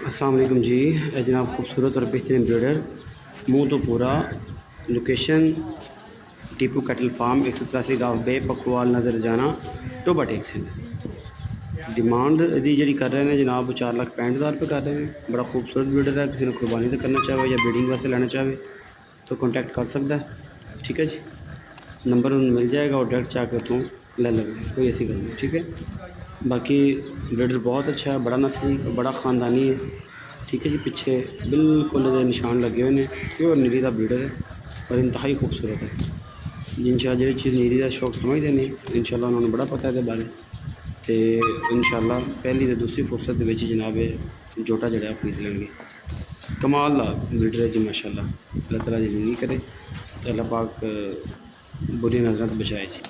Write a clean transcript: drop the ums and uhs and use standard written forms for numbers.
अस्सलाम वालेकुम जी। जनाब खूबसूरत और बेहतरीन ब्रीडर मुँह तो पूरा लोकेशन टीपू कैटल फार्म 183 गाँव बे पकवाल नज़र जाना टोबा टेक सिंध। डिमांड यदि जी कर रहे हैं जनाब 4,65,000 रुपये कर रहे हैं। बड़ा खूबसूरत ब्रीडर है, किसी ने कुर्बानी तो करना चाहे या ब्रीडिंग वास्ते लेना चाहे तो कॉन्टैक्ट कर सकता है। ठीक है जी, नंबर मिल जाएगा और डायरेक्ट जाकर तो ले लेंगे, कोई ऐसी गल नहीं। ठीक है, बाकी ब्रीडर बहुत अच्छा है, बड़ा नस्ली बड़ा ख़ानदानी है। ठीक है जी, पीछे बिल्कुल निशान लगे हुए हैं। प्योर नीली का ब्रीडर है और इंतहाई खूबसूरत है। जिनशाला जी चीज़ नीली का शौक समझते हैं इंशाल्लाह उन्होंने बड़ा पता है बारे तो इंशाल्लाह पहली तो दूसरी फुर्सत जनाब जोटा जड़ा खरीद लेंगे। कमाल का ब्रीडर है जी माशाल्लाह। अल्लाह ताला ज़िंदगी करे तो अल्लाह पाक बुरी नज़रों से बचाए जी।